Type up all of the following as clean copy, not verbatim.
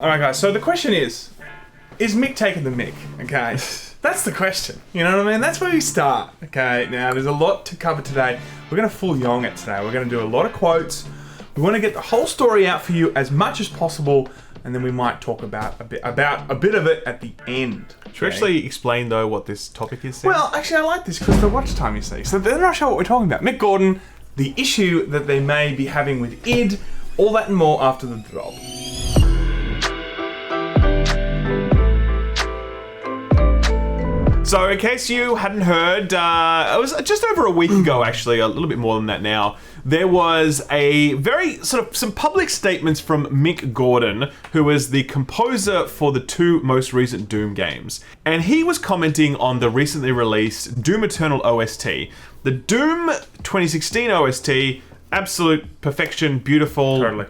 Alright guys, so the question is Mick taking the mick? Okay, that's the question, you know what I mean? That's where we start, okay? Now, there's a lot to cover today. We're going to full yong it today. We're going to do a lot of quotes. We want to get the whole story out for you as much as possible, and then we might talk about a bit of it at the end. Should we actually explain, though, what this topic is? Sam? Well, actually, I like this because the watch time, you see. So they're not sure what we're talking about. Mick Gordon, the issue that they may be having with id, all that and more after the drop. So, in case you hadn't heard, it was just over a week ago, actually, a little bit more than that now, there was a very some public statements from Mick Gordon, who is the composer for the two most recent Doom games. And he was commenting on the recently released Doom Eternal OST. The Doom 2016 OST, absolute perfection, beautiful. Totally.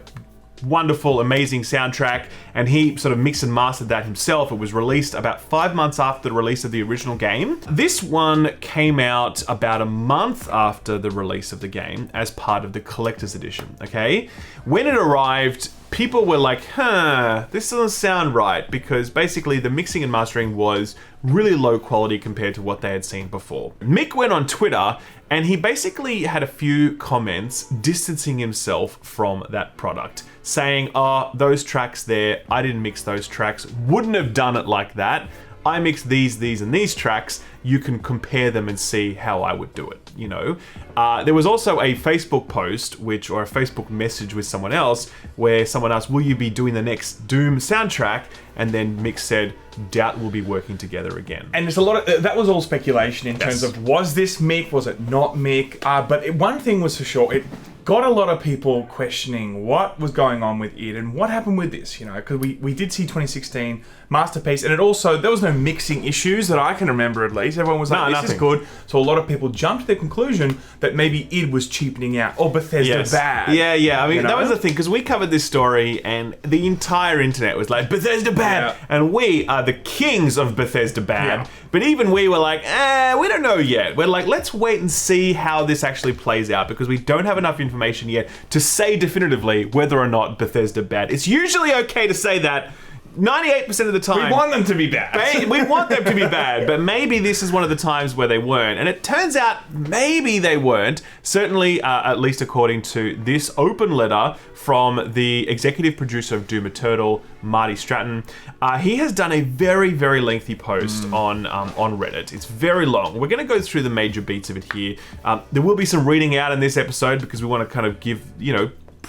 Wonderful, amazing soundtrack, and he sort of mixed and mastered that himself. It was released about 5 months after the release of the original game. This one came out about a month after the release of the game as part of the collector's edition, okay? When it arrived, people were like, this doesn't sound right, because basically the mixing and mastering was really low quality compared to what they had seen before. Mick went on Twitter and he basically had a few comments distancing himself from that product, saying, those tracks there, I didn't mix those tracks, wouldn't have done it like that. I mixed these, and these tracks. You can compare them and see how I would do it, you know? There was also a Facebook post, or a Facebook message with someone else, where someone asked, will you be doing the next Doom soundtrack? And then Mick said, doubt we'll be working together again. And there's a lot of, that was all speculation in terms of, was this Mick, was it not Mick? But one thing was for sure, it got a lot of people questioning what was going on with it and what happened with this, you know, because we did see 2016 Masterpiece, and it also, there was no mixing issues that I can remember at least. Everyone was like, this is good. So a lot of people jumped to the conclusion that maybe id was cheapening out, or Bethesda bad. Yeah. I mean, you know? that was the thing, because we covered this story and the entire internet was like, Bethesda bad! Yeah. And we are the kings of Bethesda bad. Yeah. But even we were like, we don't know yet. We're like, let's wait and see how this actually plays out, because we don't have enough information yet to say definitively whether or not Bethesda bad. It's usually okay to say that 98% of the time. We want them to be bad. We want them to be bad, but maybe this is one of the times where they weren't. And it turns out maybe they weren't. Certainly, at least according to this open letter from the executive producer of Doom Eternal, Marty Stratton. He has done a very, very lengthy post on Reddit. It's very long. We're going to go through the major beats of it here. There will be some reading out in this episode because we want to kind of give,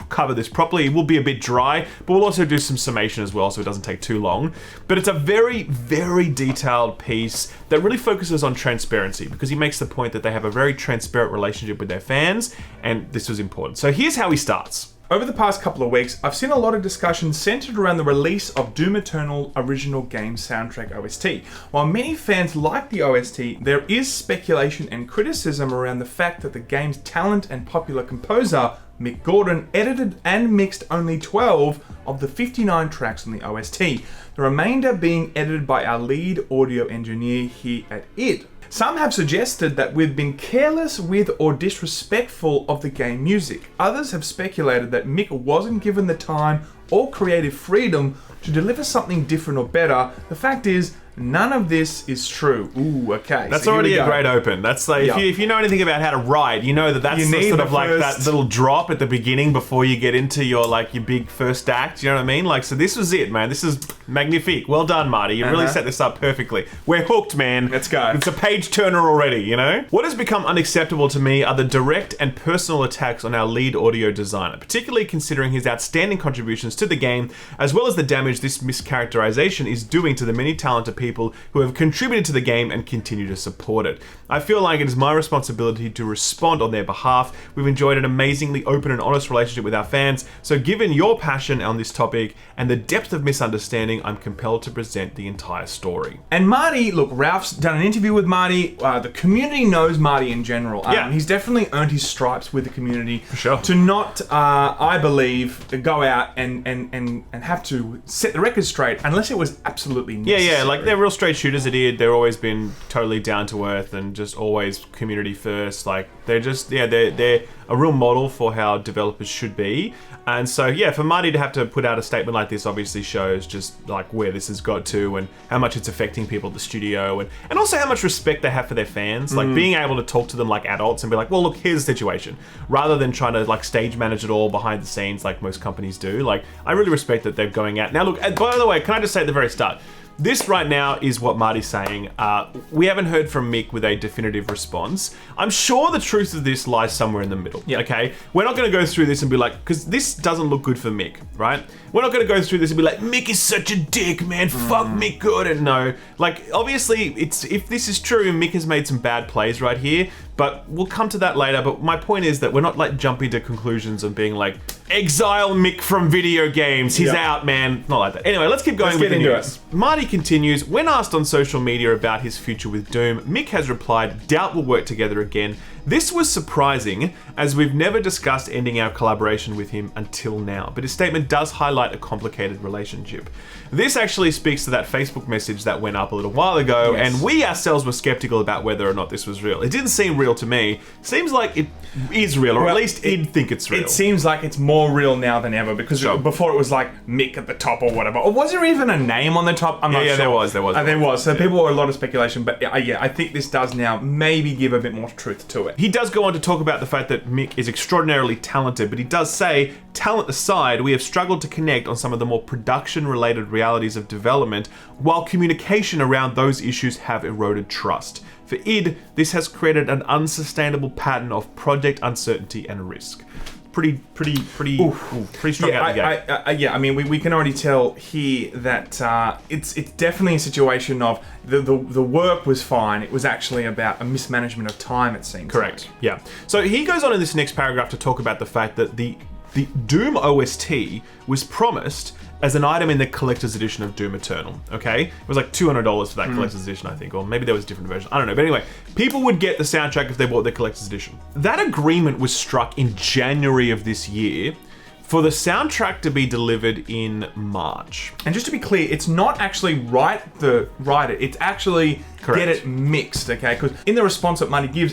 cover this properly. It will be a bit dry, but we'll also do some summation as well so it doesn't take too long. But it's a very, very detailed piece that really focuses on transparency, because he makes the point that they have a very transparent relationship with their fans, and this was important. So here's how he starts. Over the past couple of weeks, I've seen a lot of discussion centered around the release of Doom Eternal original game soundtrack OST. While many fans like the OST, there is speculation and criticism around the fact that the game's talent and popular composer, Mick Gordon, edited and mixed only 12 of the 59 tracks on the OST, the remainder being edited by our lead audio engineer here at id. Some have suggested that we've been careless with or disrespectful of the game music. Others have speculated that Mick wasn't given the time or creative freedom to deliver something different or better. The fact is, none of this is true. Ooh, okay. That's already a great open. That's like, if you know anything about how to write, you know that's sort of like that little drop at the beginning before you get into your big first act. You know what I mean? Like, so this was it, man. This is magnifique. Well done, Marty. You really set this up perfectly. We're hooked, man. Let's go. It's a page turner already, you know? What has become unacceptable to me are the direct and personal attacks on our lead audio designer, particularly considering his outstanding contributions to the game, as well as the damage this mischaracterization is doing to the many talented people who have contributed to the game and continue to support it. I feel like it is my responsibility to respond on their behalf. We've enjoyed an amazingly open and honest relationship with our fans, so given your passion on this topic and the depth of misunderstanding, I'm compelled to present the entire story. And Marty, look, Ralph's done an interview with Marty. The community knows Marty in general. He's definitely earned his stripes with the community. For sure. To not, I believe, go out and have to set the record straight unless it was absolutely necessary. Yeah, like they're real straight shooters at id. They've always been totally down to earth and just always community first. Like, they're just, they're a real model for how developers should be. And so, yeah, for Marty to have to put out a statement like this obviously shows just like where this has got to and how much it's affecting people at the studio, and also how much respect they have for their fans. Like, being able to talk to them like adults and be like, well, look, here's the situation, rather than trying to like stage manage it all behind the scenes like most companies do. Like, I really respect that they're going out. Now, look, by the way, can I just say at the very start, this right now is what Marty's saying. We haven't heard from Mick with a definitive response. I'm sure the truth of this lies somewhere in the middle, okay? We're not going to go through this and be like, because this doesn't look good for Mick, right? We're not going to go through this and be like, Mick is such a dick, man, fuck Mick good. And no, like, obviously, if this is true, Mick has made some bad plays right here, but we'll come to that later. But my point is that we're not like jumping to conclusions and being like, exile Mick from video games, he's out, man. Not like that. Anyway, let's keep going with the news. Marty continues, when asked on social media about his future with Doom, Mick has replied, doubt we'll work together again. This was surprising, as we've never discussed ending our collaboration with him until now, but his statement does highlight a complicated relationship. This actually speaks to that Facebook message that went up a little while ago, and we ourselves were skeptical about whether or not this was real. It didn't seem real to me. Seems like it is real, or at least he'd think it's real. It seems like it's more real now than ever, because before it was like Mick at the top or whatever. Or was there even a name on the top? I'm not sure. There was. There was. So people were a lot of speculation, but I think this does now maybe give a bit more truth to it. He does go on to talk about the fact that Mick is extraordinarily talented, but he does say, talent aside, we have struggled to connect on some of the more production-related realities of development, while communication around those issues have eroded trust. For id, this has created an unsustainable pattern of project uncertainty and risk. Pretty strong out the gate. I mean, we can already tell here that it's definitely a situation of the work was fine. It was actually about a mismanagement of time, it seems. Correct. Yeah. So he goes on in this next paragraph to talk about the fact that the Doom OST was promised as an item in the collector's edition of Doom Eternal, okay? It was like $200 for that collector's edition, I think, or maybe there was a different version, I don't know. But anyway, people would get the soundtrack if they bought the collector's edition. That agreement was struck in January of this year for the soundtrack to be delivered in March. And just to be clear, it's not actually write it, it's actually get it mixed, okay? Because in the response that Marty gives,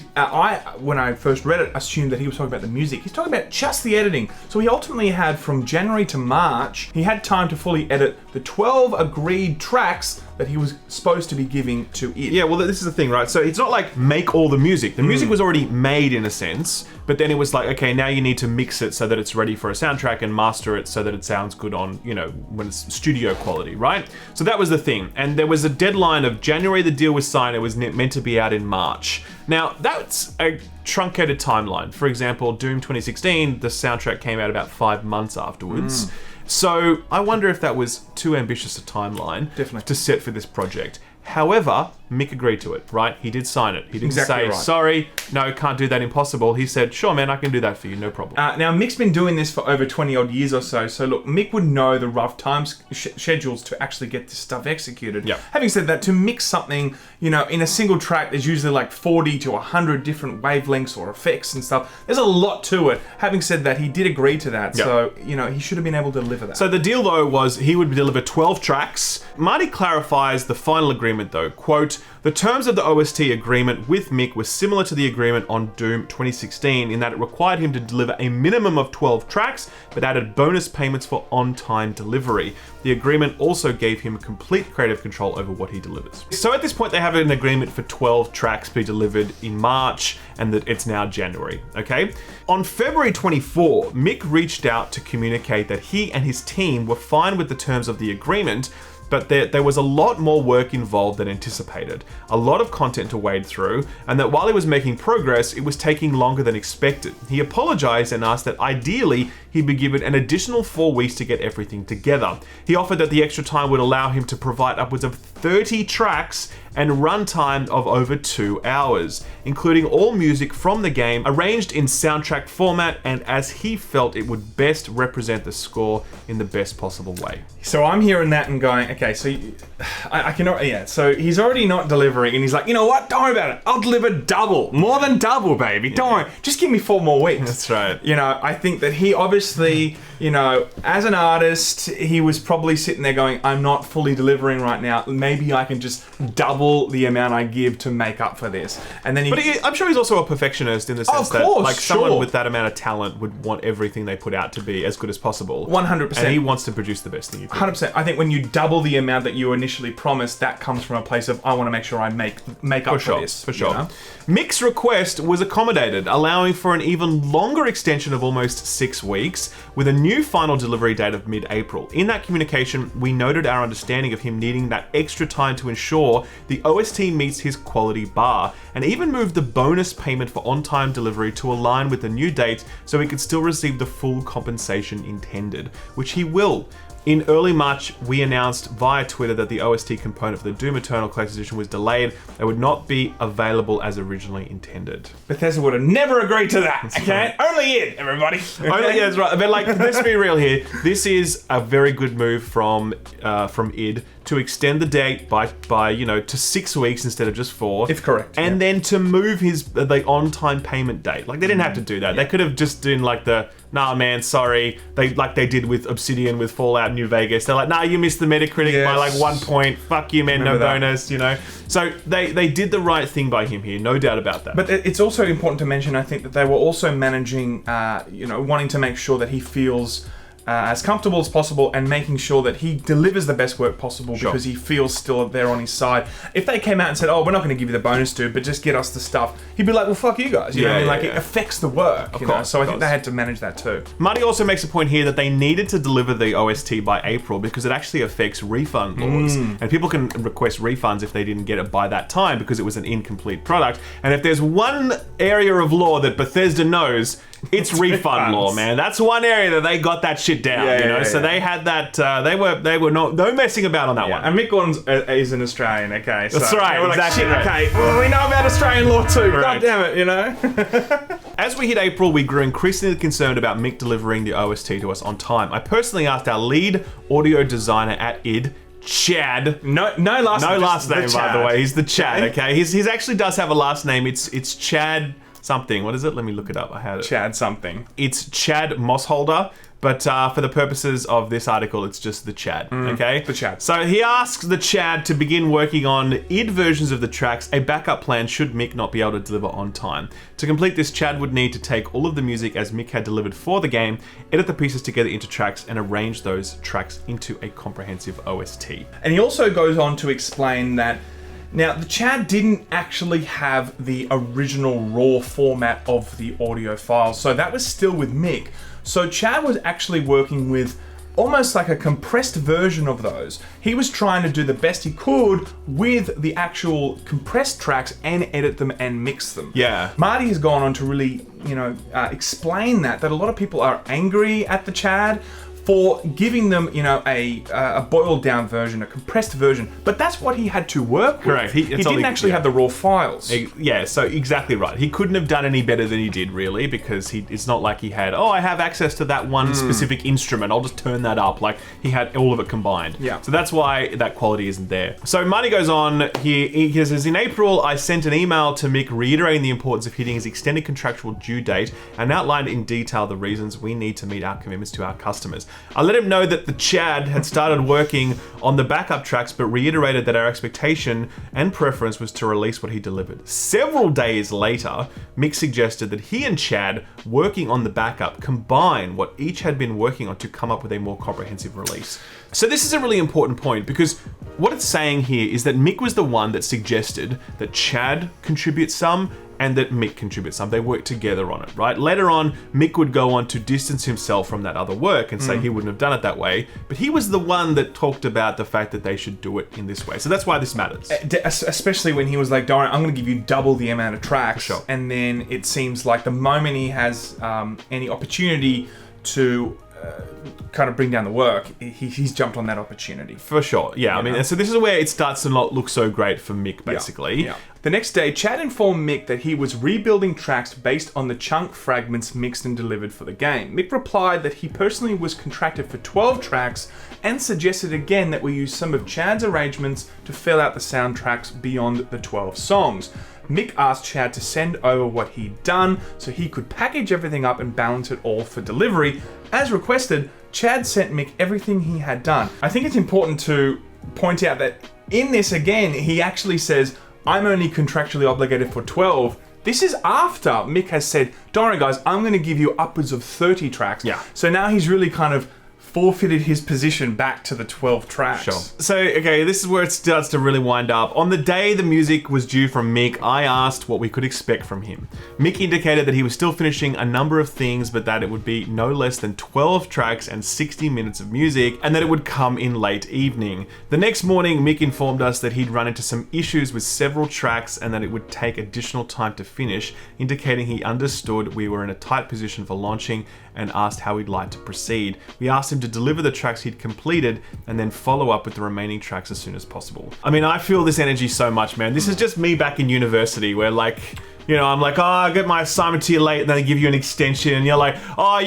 when I first read it, assumed that he was talking about the music. He's talking about just the editing. So he ultimately had, from January to March, he had time to fully edit the 12 agreed tracks that he was supposed to be giving to it. Yeah, well, this is the thing, right? So it's not like make all the music. The music was already made in a sense, but then it was like, okay, now you need to mix it so that it's ready for a soundtrack and master it so that it sounds good on, you know, when it's studio quality, right? So that was the thing. And there was a deadline of January, the deal was signed, it was meant to be out in March. Now, that's a truncated timeline. For example, Doom 2016, the soundtrack came out about 5 months afterwards. So I wonder if that was too ambitious a timeline to set for this project. However, Mick agreed to it, right? He did sign it. He didn't say, sorry, no, can't do that, impossible. He said, sure, man, I can do that for you, no problem. Now, Mick's been doing this for over 20 odd years or so. So look, Mick would know the rough time schedules to actually get this stuff executed. Having said that, to mix something, you know, in a single track, there's usually like 40 to 100 different wavelengths or effects and stuff. There's a lot to it. Having said that, he did agree to that. So, you know, he should have been able to deliver that. So the deal, though, was he would deliver 12 tracks. Marty clarifies the final agreement, though. Quote, the terms of the OST agreement with Mick were similar to the agreement on Doom 2016 in that it required him to deliver a minimum of 12 tracks, but added bonus payments for on-time delivery. The agreement also gave him complete creative control over what he delivers. So at this point, they have an agreement for 12 tracks to be delivered in March, and that it's now January, okay? On February 24, Mick reached out to communicate that he and his team were fine with the terms of the agreement, but there was a lot more work involved than anticipated, a lot of content to wade through, and that while he was making progress, it was taking longer than expected. He apologized and asked that ideally he'd be given an additional 4 weeks to get everything together. He offered that the extra time would allow him to provide upwards of 30 tracks and runtime of over 2 hours, including all music from the game arranged in soundtrack format and as he felt it would best represent the score in the best possible way. So I'm hearing that and going, okay, so I cannot, so he's already not delivering and he's like, you know what, don't worry about it. I'll deliver double, more than double, baby. Don't worry, just give me 4 more weeks. That's right. You know, I think that he obviously you know, as an artist, he was probably sitting there going, I'm not fully delivering right now. Maybe I can just double the amount I give to make up for this. And then I'm sure he's also a perfectionist in the sense that like someone sure. with that amount of talent would want everything they put out to be as good as possible. 100%. And he wants to produce the best thing you can. 100%. I think when you double the amount that you initially promised, that comes from a place of, I want to make sure I make up for this. For sure. You know? Mick's request was accommodated, allowing for an even longer extension of almost 6 weeks, with a new final delivery date of mid-April. In that communication, we noted our understanding of him needing that extra time to ensure the OST meets his quality bar, and even moved the bonus payment for on-time delivery to align with the new date so he could still receive the full compensation intended, which he will. In early March, we announced via Twitter that the OST component for the Doom Eternal Collector's Edition was delayed and would not be available as originally intended. Bethesda would have never agreed to that, okay? Only it, everybody. Only, yeah, that's right. But like, let's be real here. This is a very good move from id to extend the date by you know, to 6 weeks instead of just 4. If correct. And then to move the on-time payment date. Like, they didn't have to do that. Yeah. They could have just done like the, nah man, sorry. They did with Obsidian with Fallout New Vegas. They're like, nah, you missed the Metacritic by like 1 point. Fuck you, man, no bonus, you know. So they did the right thing by him here, no doubt about that. But it's also important to mention, I think, that they were also managing, you know, wanting to make sure that he feels as comfortable as possible and making sure that he delivers the best work possible because he feels still there on his side. If they came out and said, oh, we're not going to give you the bonus, dude, but just get us the stuff, he'd be like, well, fuck you guys. You know what I mean? Like, it affects the work. Of course. So I think they had to manage that too. Marty also makes a point here that they needed to deliver the OST by April because it actually affects refund laws. And people can request refunds if they didn't get it by that time because it was an incomplete product. And if there's one area of law that Bethesda knows, it's refund law, man. That's one area that they got that shit down, you know. So they had that. They were no messing about on that one. And Mick Gordon is an Australian, okay. So that's right. Exactly. Like, okay. Well, we know about Australian law too. God damn it, you know. As we hit April, we grew increasingly concerned about Mick delivering the OST to us on time. I personally asked our lead audio designer at id, Chad. No last name, by the way. He's the Chad. Okay. He's actually does have a last name. It's Chad something. What is it? Let me look it up. I had it. Chad something. It's Chad Mossholder, but for the purposes of this article, it's just the Chad, okay? The Chad. So he asks the Chad to begin working on id versions of the tracks, a backup plan should Mick not be able to deliver on time. To complete this, Chad would need to take all of the music as Mick had delivered for the game, edit the pieces together into tracks, and arrange those tracks into a comprehensive OST. And he also goes on to explain that now, the Chad didn't actually have the original raw format of the audio files, so that was still with Mick. So Chad was actually working with almost like a compressed version of those. He was trying to do the best he could with the actual compressed tracks and edit them and mix them. Yeah. Marty has gone on to really, you know, explain that a lot of people are angry at the Chad for giving them, you know, a boiled down version, a compressed version. But that's what he had to work with. Correct. He didn't actually have the raw files. Yeah, so exactly right. He couldn't have done any better than he did, really, because it's not like he had, oh, I have access to that one specific instrument, I'll just turn that up. Like, he had all of it combined. Yeah. So that's why that quality isn't there. So Marty goes on, he says, in April, I sent an email to Mick reiterating the importance of hitting his extended contractual due date and outlined in detail the reasons we need to meet our commitments to our customers. I let him know that the Chad had started working on the backup tracks, but reiterated that our expectation and preference was to release what he delivered. Several days later, Mick suggested that he and Chad, working on the backup, combine what each had been working on to come up with a more comprehensive release. So this is a really important point because what it's saying here is that Mick was the one that suggested that Chad contribute some and that Mick contributes some. They work together on it, right? Later on, Mick would go on to distance himself from that other work and say he wouldn't have done it that way, but he was the one that talked about the fact that they should do it in this way. So that's why this matters. Especially when he was like, Darren, I'm going to give you double the amount of tracks. Sure. And then it seems like the moment he has any opportunity to kind of bring down the work, he's jumped on that opportunity. For sure, yeah. I mean, so this is where it starts to not look so great for Mick, basically. Yeah. The next day, Chad informed Mick that he was rebuilding tracks based on the chunk fragments mixed and delivered for the game. Mick replied that he personally was contracted for 12 tracks and suggested again that we use some of Chad's arrangements to fill out the soundtracks beyond the 12 songs. Mick asked Chad to send over what he'd done so he could package everything up and balance it all for delivery. As requested, Chad sent Mick everything he had done. I think it's important to point out that in this, again, he actually says, I'm only contractually obligated for 12. This is after Mick has said, don't worry guys, I'm going to give you upwards of 30 tracks. Yeah. So now he's really kind of forfeited his position back to the 12 tracks. Sure. So, okay, this is where it starts to really wind up. On the day the music was due from Mick, I asked what we could expect from him. Mick indicated that he was still finishing a number of things, but that it would be no less than 12 tracks and 60 minutes of music, and that it would come in late evening. The next morning, Mick informed us that he'd run into some issues with several tracks and that it would take additional time to finish, indicating he understood we were in a tight position for launching and asked how we'd like to proceed. We asked him to deliver the tracks he'd completed and then follow up with the remaining tracks as soon as possible. I mean, I feel this energy so much, man. This is just me back in university where, like, you know, I'm like, oh, I get my assignment to you late, and then they give you an extension, and you're like, oh,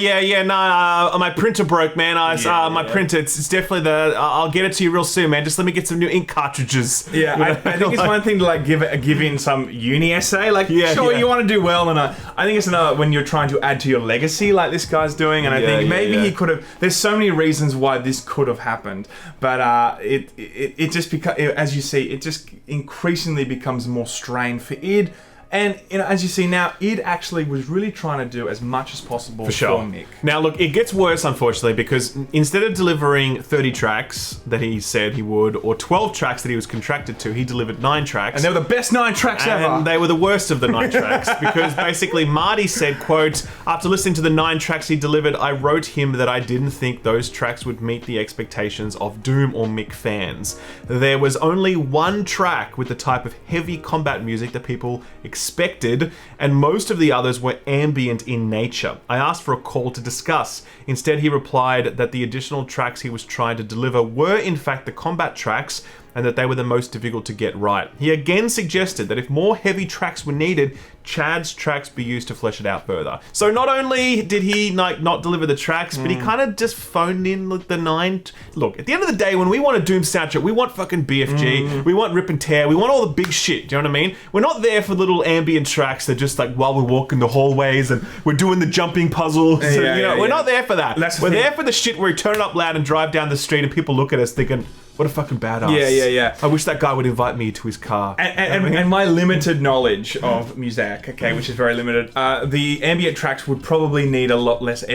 my printer broke, man. My printer, it's definitely I'll get it to you real soon, man. Just let me get some new ink cartridges. Yeah, you know? I think it's one thing to like give in some uni essay, like, you want to do well, and I think it's another when you're trying to add to your legacy, like this guy's doing, and I think maybe he could have. There's so many reasons why this could have happened, but it just becomes, as you see, it just increasingly becomes more strained for id. And you know, as you see now, id actually was really trying to do as much as possible for Mick. Now look, it gets worse unfortunately, because instead of delivering 30 tracks that he said he would, or 12 tracks that he was contracted to, he delivered 9 tracks. And they were the best 9 tracks ever. And they were the worst of the 9 tracks, because basically Marty said, quote, after listening to the 9 tracks he delivered, I wrote him that I didn't think those tracks would meet the expectations of Doom or Mick fans. There was only 1 track with the type of heavy combat music that people expected, and most of the others were ambient in nature. I asked for a call to discuss. Instead, he replied that the additional tracks he was trying to deliver were in fact the combat tracks, and that they were the most difficult to get right. He again suggested that if more heavy tracks were needed, Chad's tracks be used to flesh it out further. So not only did he not deliver the tracks, but he kind of just phoned in the 9. Look, at the end of the day, when we want a Doom soundtrack, we want fucking BFG, we want Rip and Tear, we want all the big shit, do you know what I mean? We're not there for little ambient tracks that just like while we're walking the hallways and we're doing the jumping puzzles. We're not there for that. We're there for the shit where we turn it up loud and drive down the street and people look at us thinking, what a fucking badass. Yeah. I wish that guy would invite me to his car. And my limited knowledge of music, okay, which is very limited, the ambient tracks would probably need a lot less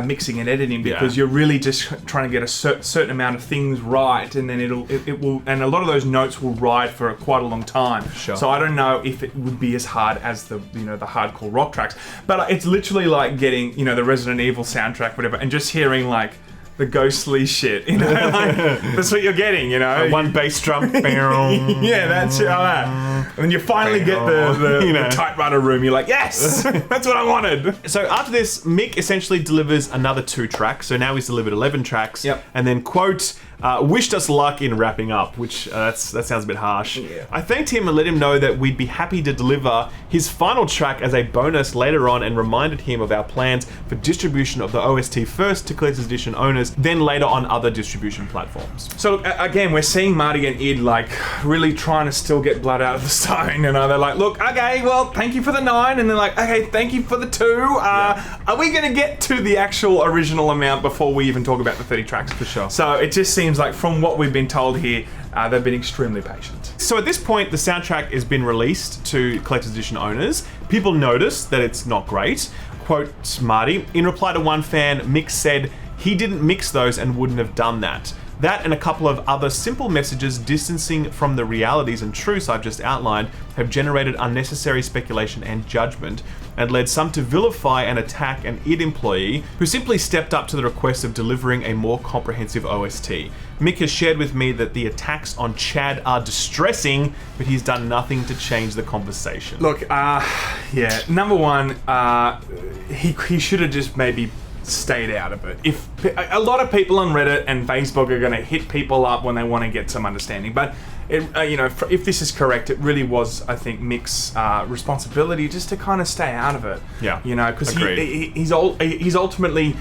mixing and editing, because you're really just trying to get a certain amount of things right, and then it will, and a lot of those notes will ride for quite a long time. Sure. So I don't know if it would be as hard as the hardcore rock tracks, but it's literally like getting the Resident Evil soundtrack, whatever, and just hearing like the ghostly shit, like, that's what you're getting, One bass drum. Yeah, that's it. And then you finally get the typewriter room. You're like, yes, that's what I wanted. So after this, Mick essentially delivers another 2 tracks. So now he's delivered 11 tracks. Yep. And then, quote, wished us luck in wrapping up, which that sounds a bit harsh. Yeah. I thanked him and let him know that we'd be happy to deliver his final track as a bonus later on, and reminded him of our plans for distribution of the OST first to Collector's Edition owners, then later on other distribution platforms. So again, we're seeing Marty and id like really trying to still get blood out of the stone. They're like, look, okay, well, thank you for the 9, and they're like, okay, thank you for the 2. Are we going to get to the actual original amount before we even talk about the 30 tracks? For sure. So it just seems like from what we've been told here, they've been extremely patient. So at this point, the soundtrack has been released to Collector's Edition owners. People notice that it's not great. Quote, Marty, in reply to one fan, Mick said he didn't mix those and wouldn't have done that. That and a couple of other simple messages distancing from the realities and truths I've just outlined have generated unnecessary speculation and judgment, and led some to vilify and attack an id employee who simply stepped up to the request of delivering a more comprehensive OST. Mick has shared with me that the attacks on Chad are distressing, but he's done nothing to change the conversation. Look, number one, he should have just maybe stayed out of it. If a lot of people on Reddit and Facebook are going to hit people up when they want to get some understanding, but if this is correct, it really was, I think, Mick's responsibility just to kind of stay out of it. Yeah, because he's ultimately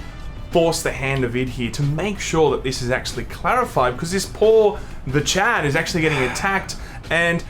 forced the hand of id here to make sure that this is actually clarified, because the Chad is actually getting attacked, and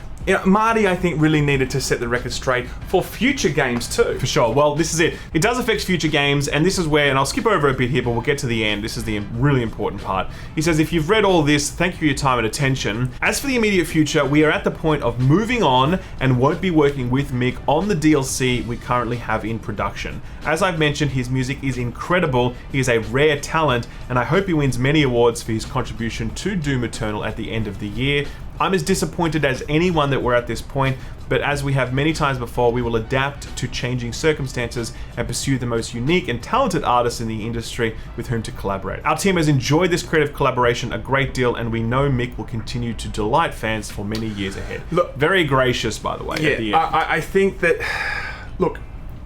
Marty, I think, really needed to set the record straight for future games too. For sure. Well, this is it. It does affect future games, and this is where, and I'll skip over a bit here, but we'll get to the end. This is the really important part. He says, if you've read all this, thank you for your time and attention. As for the immediate future, we are at the point of moving on and won't be working with Mick on the DLC we currently have in production. As I've mentioned, his music is incredible. He is a rare talent, and I hope he wins many awards for his contribution to Doom Eternal at the end of the year. I'm as disappointed as anyone that we're at this point, but as we have many times before, we will adapt to changing circumstances and pursue the most unique and talented artists in the industry with whom to collaborate. Our team has enjoyed this creative collaboration a great deal, and we know Mick will continue to delight fans for many years ahead. Look, very gracious, by the way. Yeah, at the end. I think that, look,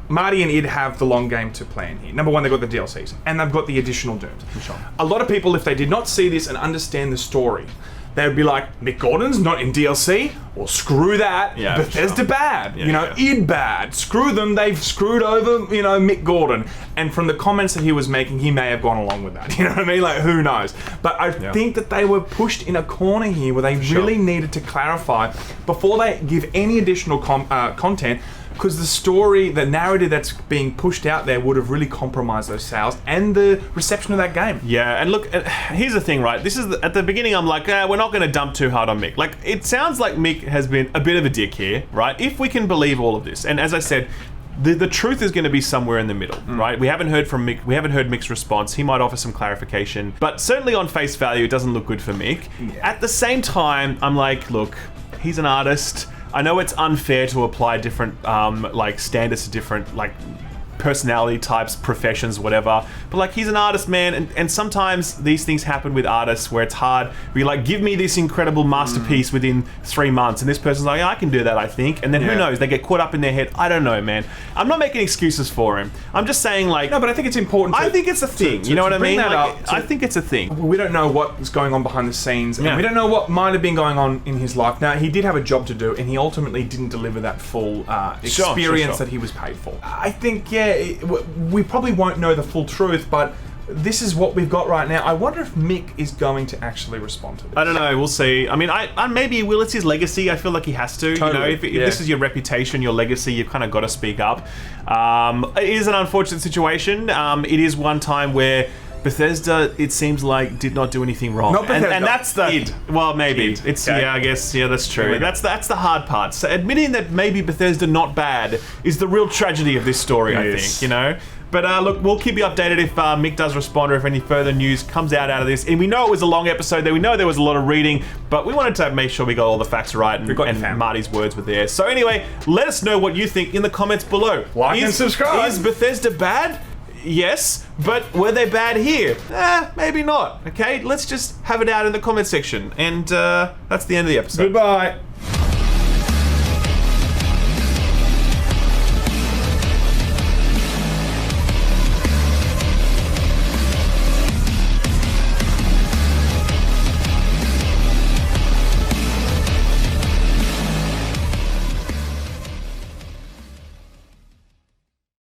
Marty and id have the long game to plan here. Number one, they've got the DLCs, and they've got the additional Dooms. Sure. A lot of people, if they did not see this and understand the story, they would be like, Mick Gordon's not in DLC? Well, screw that. Yeah, Bethesda sure. bad. Id bad. Screw them. They've screwed over, Mick Gordon. And from the comments that he was making, he may have gone along with that. You know what I mean? Like, who knows? But I think that they were pushed in a corner here where they really needed to clarify before they give any additional content, because the story, the narrative that's being pushed out there would have really compromised those sales and the reception of that game. Yeah, and look, here's the thing, right? This is at the beginning. I'm like, we're not going to dump too hard on Mick. Like, it sounds like Mick has been a bit of a dick here, right? If we can believe all of this, and as I said, the truth is going to be somewhere in the middle, right? We haven't heard from Mick. We haven't heard Mick's response. He might offer some clarification, but certainly on face value, it doesn't look good for Mick. Yeah. At the same time, I'm like, look, he's an artist. I know it's unfair to apply different standards to different personality types, professions, whatever. But like, he's an artist, man, and sometimes these things happen with artists where it's hard. We like, give me this incredible masterpiece within 3 months, and this person's like, yeah, I can do that, I think. And then who knows? They get caught up in their head. I don't know, man. I'm not making excuses for him. I'm just saying, like, no, but I think it's important. I think it's a thing. You know what I mean? I think it's a thing. We don't know what's going on behind the scenes, and we don't know what might have been going on in his life. Now, he did have a job to do, and he ultimately didn't deliver that full experience that he was paid for. I think, we probably won't know the full truth, but this is what we've got right now. I wonder if Mick is going to actually respond to this. I don't know. We'll see. I mean, I maybe he will. It's his legacy. I feel like he has to. Totally. If this is your reputation, your legacy, you've kind of got to speak up. It is an unfortunate situation. It is one time where Bethesda, it seems like, did not do anything wrong. Not Bethesda. And that's the id. Well, maybe id. it's okay. Yeah, I guess that's true. That's the hard part. So admitting that maybe Bethesda not bad is the real tragedy of this story. Yes. I think But look, we'll keep you updated if Mick does respond or if any further news comes out of this. And we know it was a long episode there. We know there was a lot of reading, but we wanted to make sure we got all the facts right and Marty's words were there. So anyway, let us know what you think in the comments below. Like and subscribe. Is Bethesda bad? Yes, but were they bad here? Maybe not. Okay, let's just have it out in the comment section. And that's the end of the episode. Goodbye.